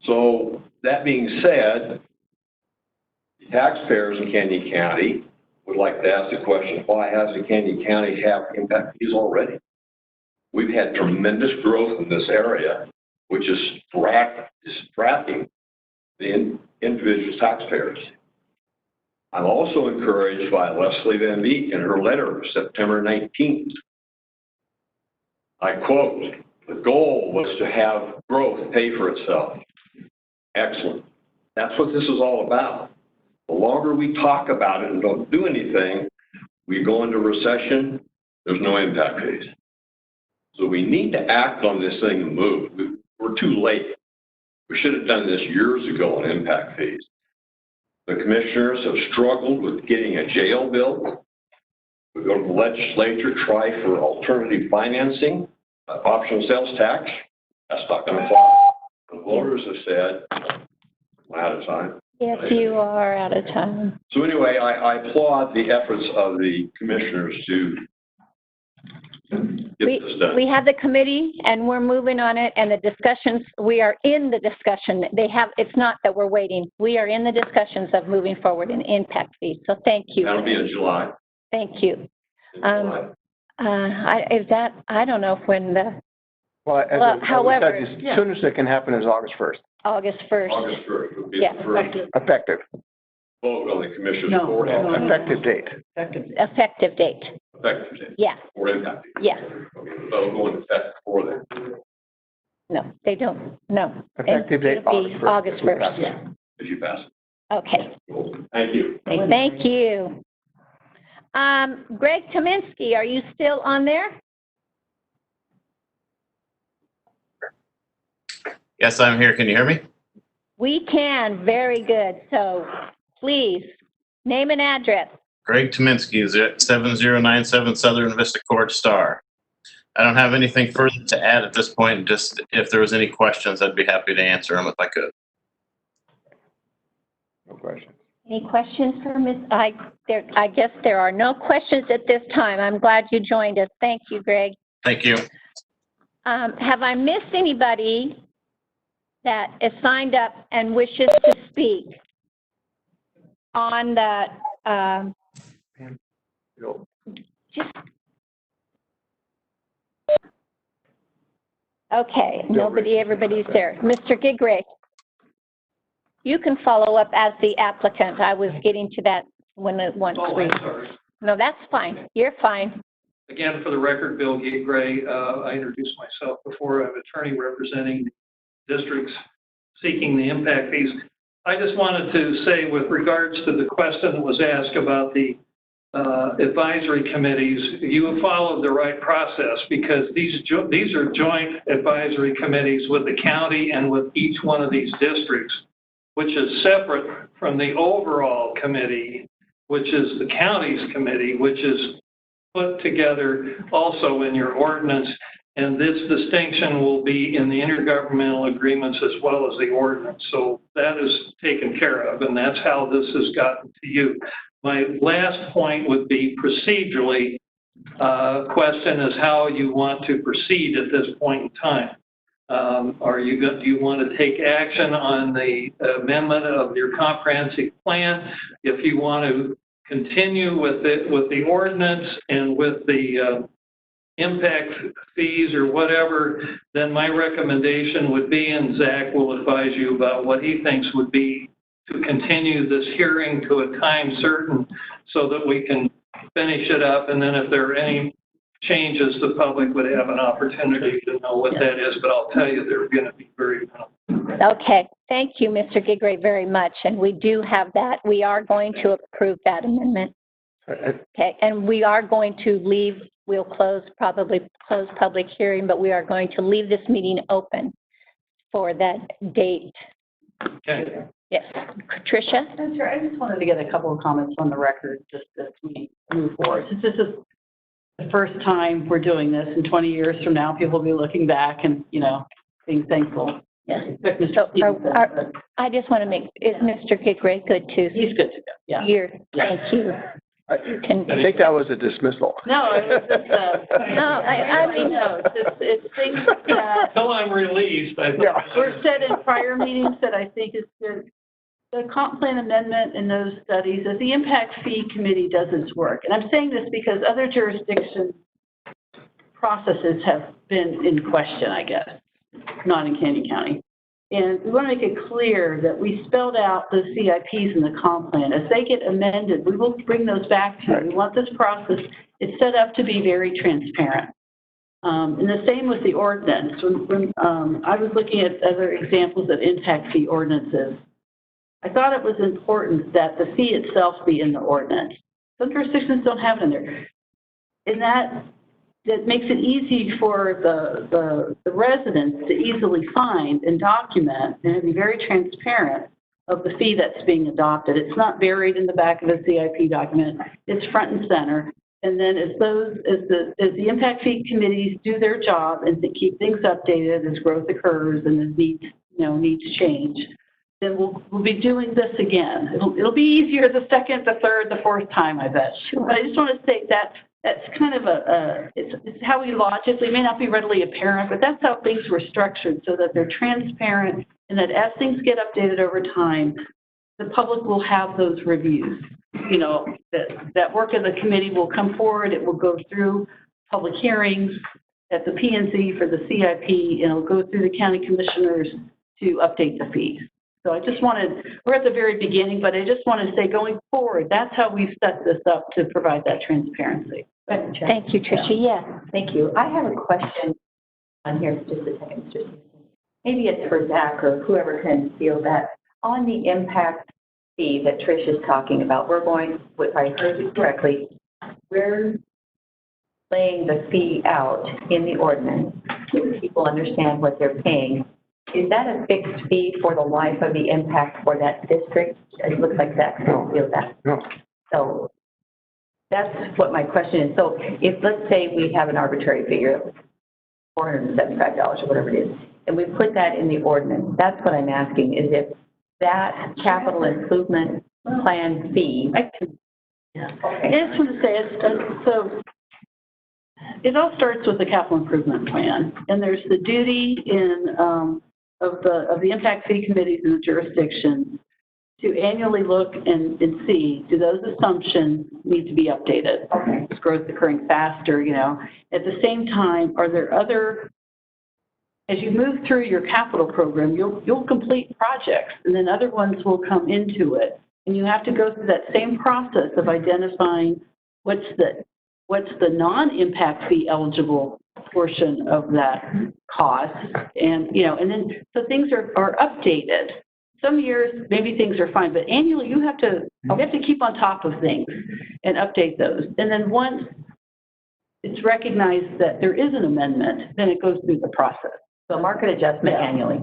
So that being said, taxpayers in Canyon County would like to ask the question, why hasn't Canyon County have impact fees already? We've had tremendous growth in this area, which is distracting the individual taxpayers. I'm also encouraged by Leslie Van Beek in her letter of September 19th. I quote, "The goal was to have growth pay for itself." Excellent. That's what this is all about. The longer we talk about it and don't do anything, we go into recession, there's no impact fees. So we need to act on this thing and move. We're too late. We should have done this years ago on impact fees. The commissioners have struggled with getting a jail built. We go to the legislature, try for alternative financing, optional sales tax. That's not going to fly. The voters have said, I'm out of time. Yes, you are out of time. So anyway, I applaud the efforts of the commissioners to get this done. We have the committee and we're moving on it, and the discussions, we are in the discussion. It's not that we're waiting. We are in the discussions of moving forward in impact fees. So thank you. That'll be in July. Thank you. In July. I don't know when However, as soon as it can happen is August 1st. August 1st. August 1st would be Yeah. the first Effective. vote on the commissioner's No. board. Effective date. Effective date. Effective date. Yeah. For impact fees. Yeah. Okay, so it'll go into effect before then. No, they don't. No. Effective date, It'll be August 1st. Yeah. If you pass it. Okay. Thank you. Thank you. Greg Kaminsky, are you still on there? Yes, I'm here. Can you hear me? We can, very good. So please, name and address. Greg Tominski is at 7097 Southern Vista Court, Star. I don't have anything further to add at this point. Just if there was any questions, I'd be happy to answer them if I could. No question. Any questions for Ms. I guess there are no questions at this time. I'm glad you joined us. Thank you, Greg. Thank you. Have I missed anybody that is signed up and wishes to speak on the, okay, nobody, everybody's there. Mr. Gigray, you can follow up as the applicant. I was getting to that when it once Oh, I'm sorry. No, that's fine. You're fine. Again, for the record, Bill Gray, I introduced myself before. I'm attorney representing districts seeking the impact fees. I just wanted to say with regards to the question that was asked about the advisory committees, you have followed the right process because these are joint advisory committees with the county and with each one of these districts, which is separate from the overall committee, which is the county's committee, which is put together also in your ordinance. And this distinction will be in the intergovernmental agreements as well as the ordinance. So that is taken care of, and that's how this has gotten to you. My last point would be procedurally, question is how you want to proceed at this point in time. Do you want to take action on the amendment of your comprehensive plan? If you want to continue with it, with the ordinance and with the impact fees or whatever, then my recommendation would be, and Zach will advise you about what he thinks would be, to continue this hearing to a time certain so that we can finish it up. And then if there are any changes, the public would have an opportunity to know what that is. But I'll tell you, they're going to be very minimal. Okay. Thank you, Mr. Gigray, very much. And we do have that. We are going to approve that amendment. Okay. And we are going to leave, we'll probably close public hearing, but we are going to leave this meeting open for that date. Okay. Yes. Tricia? That's right. I just wanted to get a couple of comments on the record just as we move forward. Since this is the first time we're doing this, in 20 years from now, people will be looking back and, being thankful. Yes. I just want to make, is Mr. Gigray good too? He's good to go, yeah. Thank you. I think that was a dismissal. No, it was just, I mean, no, it's things that Until I'm released, were said in prior meetings that I think is good. The comp plan amendment in those studies is the impact fee committee does its work. And I'm saying this because other jurisdictions processes have been in question, I guess, not in Canyon County. And we want to make it clear that we spelled out the CIPs in the comp plan. As they get amended, we will bring those back to you. We want this process, it's set up to be very transparent. And the same with the ordinance. When I was looking at other examples of impact fee ordinances, I thought it was important that the fee itself be in the ordinance. Some jurisdictions don't have it in there. And that makes it easy for the residents to easily find and document and be very transparent of the fee that's being adopted. It's not buried in the back of a CIP document. It's front and center. And then as the impact fee committees do their job and to keep things updated as growth occurs and as needs change, then we'll be doing this again. It'll be easier the second, the third, the fourth time, I bet. Sure. But I just want to say that that's kind of it's how we logically, may not be readily apparent, but that's how things were structured so that they're transparent and that as things get updated over time, the public will have those reviews. That work of the committee will come forward, it will go through public hearings at the P&Z for the CIP, and it'll go through the county commissioners to update the fees. So I just we're at the very beginning, but I just want to say going forward, that's how we've set this up to provide that transparency. Thank you, Tricia. Yes. Thank you. I have a question on here for just a second, Mr. Simpson. Maybe it's for Zach or whoever can feel that. On the impact fee that Trish is talking about, if I heard you correctly, we're laying the fee out in the ordinance so people understand what they're paying. is that a fixed fee for the life of the impact for that district? It looks like Zach feels that. No. So that's what my question is. So if, let's say we have an arbitrary figure, $475 or whatever it is, and we put that in the ordinance, that's what I'm asking, is if that capital improvement plan fee. I just want to say, so it all starts with the capital improvement plan, and there's the duty of the impact fee committees in the jurisdiction to annually look and see, do those assumptions need to be updated? Okay. Is growth occurring faster, At the same time, are there other, as you move through your capital program, you'll complete projects, and then other ones will come into it. And you have to go through that same process of identifying what's the non-impact fee eligible portion of that cost. And, and then, so things are updated. Some years, maybe things are fine, but annually you have to keep on top of things and update those. And then once it's recognized that there is an amendment, then it goes through the process. So market adjustment annually.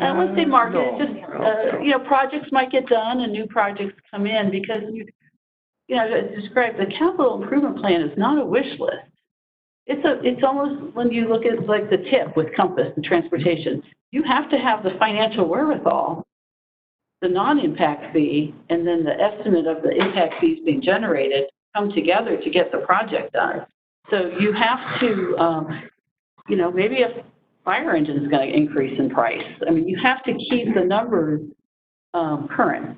I wouldn't say market, just, projects might get done and new projects come in because as described, the capital improvement plan is not a wish list. It's almost when you look at like the tip with Compass and transportation, you have to have the financial wherewithal, the non-impact fee, and then the estimate of the impact fees being generated come together to get the project done. So you have to, maybe if fire engine is going to increase in price. I mean, you have to keep the numbers current.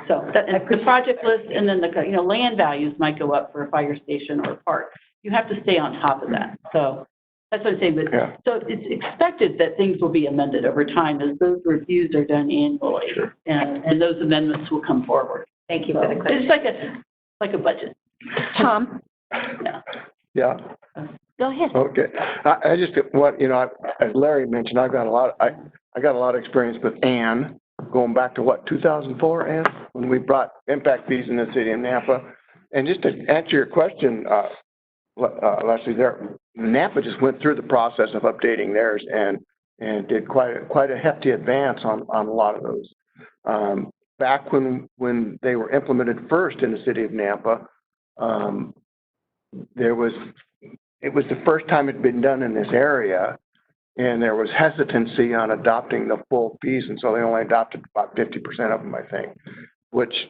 So the project list and then the land values might go up for a fire station or a park. You have to stay on top of that. So that's what I'm saying. But so it's expected that things will be amended over time as those reviews are done annually, and those amendments will come forward. Thank you for the question. It's like a budget. Tom? Yeah. Go ahead. Okay. I just want, as Larry mentioned, I got a lot of experience with Ann, going back to 2004, Ann, when we brought impact fees in the city of Napa. And just to answer your question, Leslie, Napa just went through the process of updating theirs and did quite a hefty advance on a lot of those. Back when they were implemented first in the city of Napa, it was the first time it had been done in this area, and there was hesitancy on adopting the full fees, and so they only adopted about 50% of them, I think, which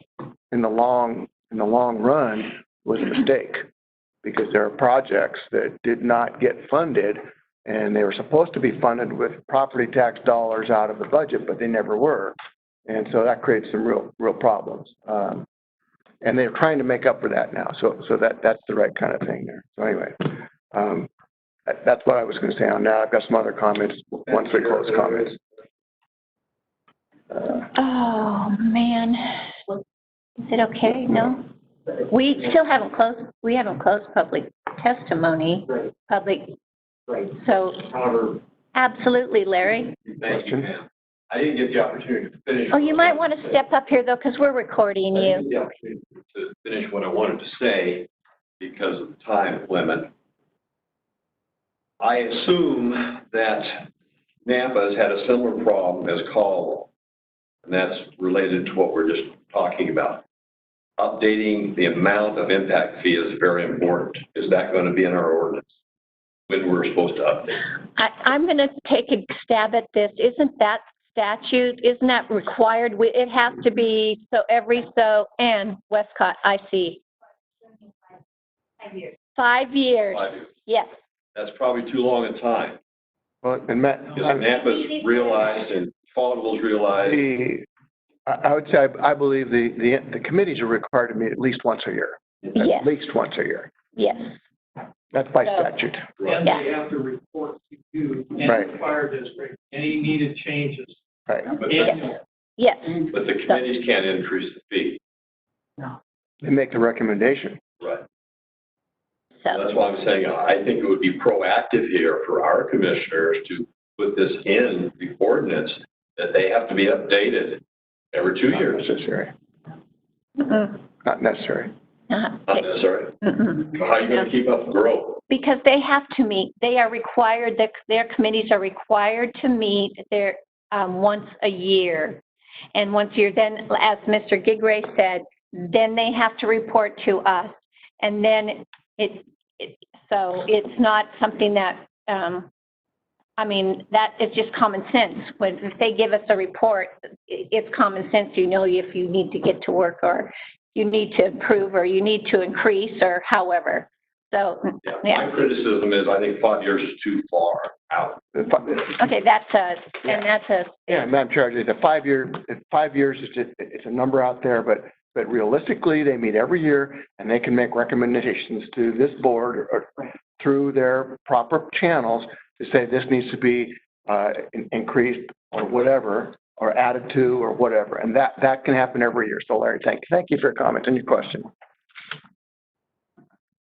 in the long run was a mistake, because there are projects that did not get funded, and they were supposed to be funded with property tax dollars out of the budget, but they never were, and so that creates some real problems. And they're trying to make up for that now, so that's the right kind of thing there. So anyway. That's what I was going to say on that. I've got some other comments once we close comments. Oh, man. Is it okay? No? We still haven't closed public testimony. So, absolutely, Larry. Thank you, ma'am. I didn't get the opportunity to finish. Oh, you might want to step up here, though, because we're recording you. I didn't get the opportunity to finish what I wanted to say because of the time limit. I assume that Napa has had a similar problem as Caldwell, and that's related to what we're just talking about. Updating the amount of impact fee is very important. Is that going to be in our ordinance when we're supposed to update? I'm going to take a stab at this. Isn't that required? It has to be and Westcott, I see. 5 years. 5 years. 5 years. Yes. That's probably too long a time. Well, and Matt, Napa's realized and Caldwell's realized. I would say I believe the committees are required to meet at least once a year. Yes. At least once a year. Yes. That's by statute. And they have to report to you and the fire district any needed changes. Right. Yes. But the committees can't increase the fee. No. They make the recommendation. Right. So that's why I'm saying I think it would be proactive here for our commissioners to put this in the ordinance that they have to be updated every 2 years. Not necessary. Mm-hmm. Not necessary. Not necessarily. Mm-mm. How are you going to keep up the growth? Because they have to meet, they are required, their committees are required to meet their, once a year. And once a year, then, as Mr. Gigray said, then they have to report to us. And then so it's not something that, I mean, that is just common sense. When if they give us a report, it's common sense. You know if you need to get to work or you need to improve or you need to increase or however. So, My criticism is I think 5 years is too far out. okay, Yeah, Madam Chair, it's a 5 year, 5 years is just, it's a number out there, but realistically, they meet every year and they can make recommendations to this board or through their proper channels to say this needs to be increased or whatever, or added to or whatever. And that can happen every year. So Larry, thank you for your comment and your question.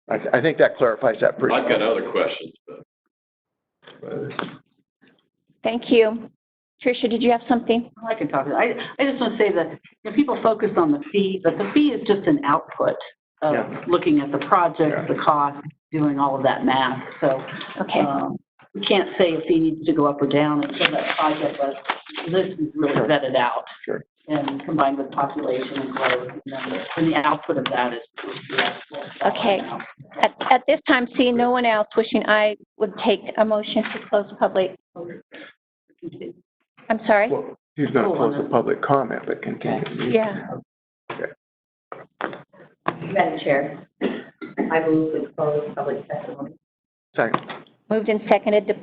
I think that clarifies that pretty well. I've got other questions, but. Thank you. Tricia, did you have something? I can talk. I just want to say that people focus on the fee, but the fee is just an output of looking at the project, the cost, doing all of that math. So we can't say a fee needs to go up or down until that project list is really vetted out. Sure. And combined with population and growth, and the output of that is the actual. Okay. At this time, seeing no one else wishing, I would take a motion to close public. I'm sorry? Well, he's going to close the public comment, but continue. Yeah. Okay. Madam Chair, I move to close public testimony. Second. Moved and seconded to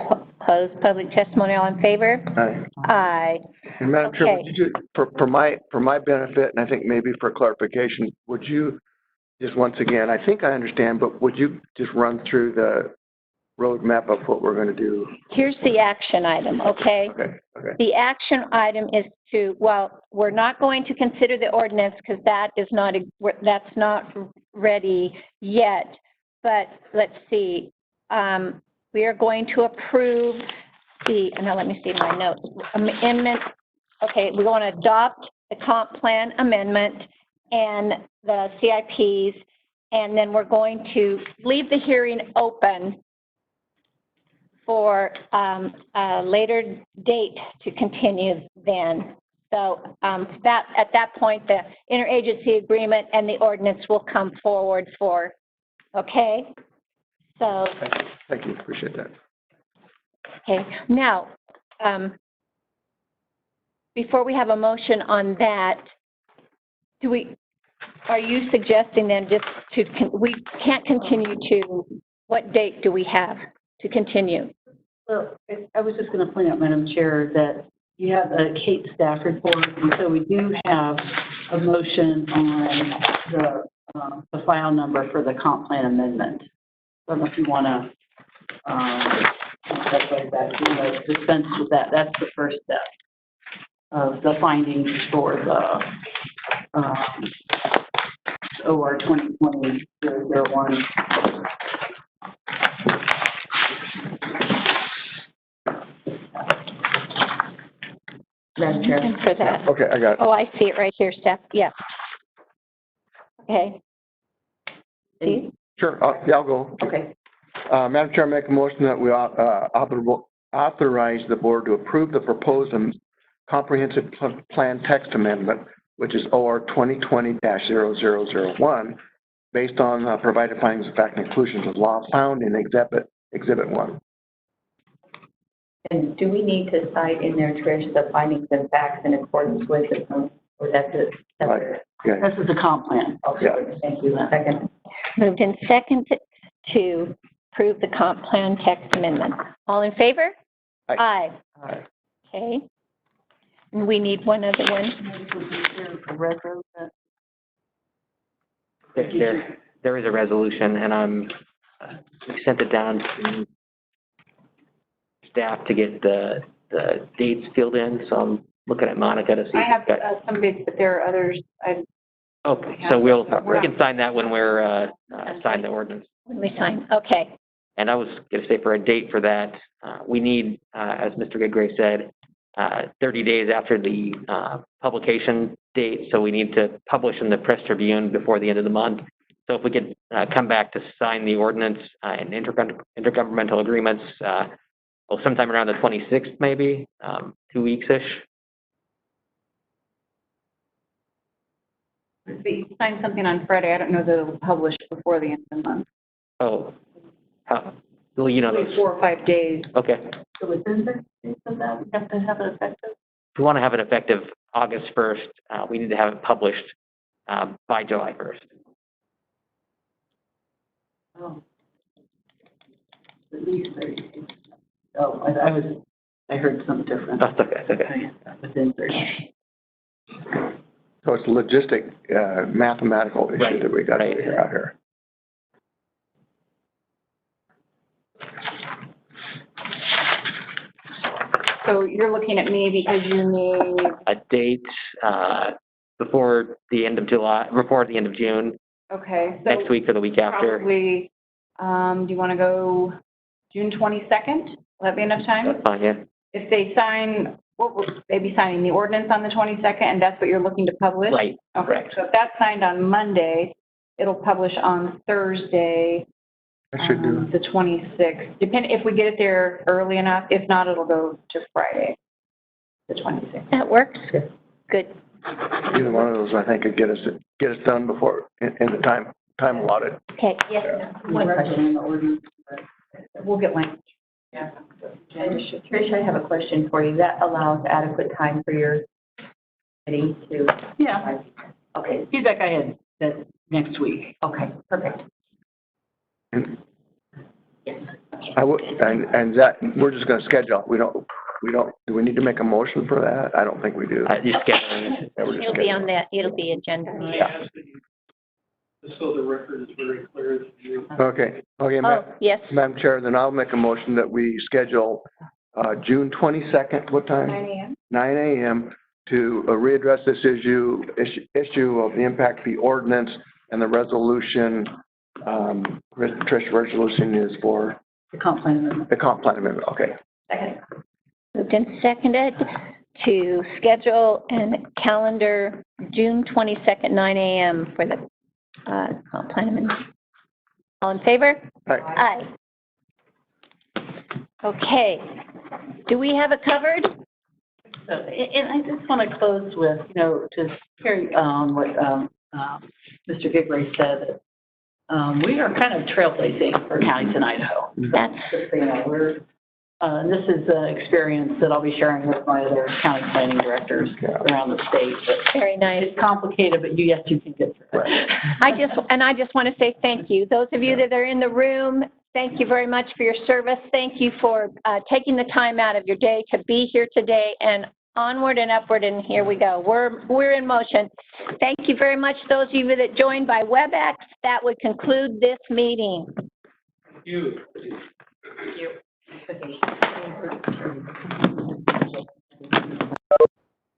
close public testimony. All in favor? Aye. Aye. And Madam Chair, would you, for my benefit, and I think maybe for clarification, would you just once again, I think I understand, but would you just run through the roadmap of what we're going to do? Here's the action item, okay? Okay. The action item is to, well, we're not going to consider the ordinance because that's not ready yet. But let's see. We are going to approve now let me see my notes. Amendment. Okay, we want to adopt the comp plan amendment and the CIPs, and then we're going to leave the hearing open for a later date to continue then. So at that point, the interagency agreement and the ordinance will come forward for, okay? So. Thank you. Appreciate that. Okay. Now, before we have a motion on that, are you suggesting then we can't continue to, what date do we have to continue? Well, I was just going to point out, Madam Chair, that you have a Kate staff report, and so we do have a motion on the file number for the comp plan amendment. I don't know if you want to dispense with that. That's the first step of the findings for the OR 2020-001. Madam Chair. For that. Okay, I got it. Oh, I see it right here, Steph. Yeah. Okay. Steve? Sure. I'll go. Okay. Madam Chair, I make a motion that we authorize the board to approve the proposed comprehensive plan text amendment, which is OR 2020-0001, based on provided findings of fact and conclusions of law found in Exhibit 1. And do we need to cite in there, Trish, the findings and facts in accordance with it, or that's it? Right. Okay. This is the comp plan. Okay. Yeah. Thank you. Second. Moved in second to approve the comp plan text amendment. All in favor? Aye. Aye. Okay. And we need one other one. There is a resolution, and we sent it down to staff to get the dates filled in. So I'm looking at Monica to see. I have some dates, but there are others. Okay, so we can sign that when we're sign the ordinance. When we sign, okay. And I was going to say for a date for that, we need, as Mr. Gigray said, 30 days after the publication date. So we need to publish in the Press Tribune before the end of the month. So if we could come back to sign the ordinance and intergovernmental agreements, well, sometime around the 26th, maybe, 2 weeks-ish. If we sign something on Friday, I don't know that it'll publish before the end of the month. Oh, well, you know Maybe those. 4 or 5 days. Okay. So within the days of that, we have to have it effective? If we want to have it effective August 1st, we need to have it published by July 1st. Oh. At least 30 days. Oh, I heard something different. That's okay, that's okay. Within 30 days. So it's a logistic, mathematical issue Right, that we got to right. figure out here. So you're looking at me because you need, A date before the end of July, before the end of June, okay. So next week or the week after. probably, do you want to go June 22nd? Will that be enough time? That's fine, yeah. If they sign, what will they be signing? The ordinance on the 22nd, and that's what you're looking to publish? Right, Okay, correct. so if that's signed on Monday, it'll publish on Thursday, I should do. the 26th. If we get it there early enough. If not, it'll go to Friday, the 26th. That works. Good. Either one of those, I think, could get us done before, in the time allotted. Okay. Yes. One question on the ordinance, but we'll get language. Yeah. Trish, I have a question for you. That allows adequate time for your committee to. Yeah. Okay, Feedback I had that next week. okay, perfect. I would, and that, we're just gonna schedule, we don't, do we need to make a motion for that? I don't think we do. Just scheduling. Yeah, we're just It'll be on scheduling. that, it'll be agenda. Can I ask that you, just so the record is very clear that you Okay, Oh, yes. Madam Chair, then I'll make a motion that we schedule, June 22nd, what time? 9 a.m. 9 a.m. to readdress this issue of the impact fee ordinance and the resolution, Trish, resolution is for The comp plan amendment. the comp plan amendment, okay. Second. Moved and seconded to schedule and calendar June 22nd, 9 a.m. for the comp plan amendment. All in favor? Aye. Aye. Okay. Do we have it covered? So, and I just want to close with, to carry on what Mr. Gigray said. We are kind of trailblazing for counties in Idaho. That's Just so you know, this is an experience that I'll be sharing with my other county planning directors around the state. But very nice. it's complicated, but yes, you can get through it. I just want to say thank you. Those of you that are in the room, thank you very much for your service. Thank you for taking the time out of your day to be here today, and onward and upward, and here we go. We're in motion. Thank you very much, those of you that joined by WebEx. That would conclude this meeting. Thank you. Thank you.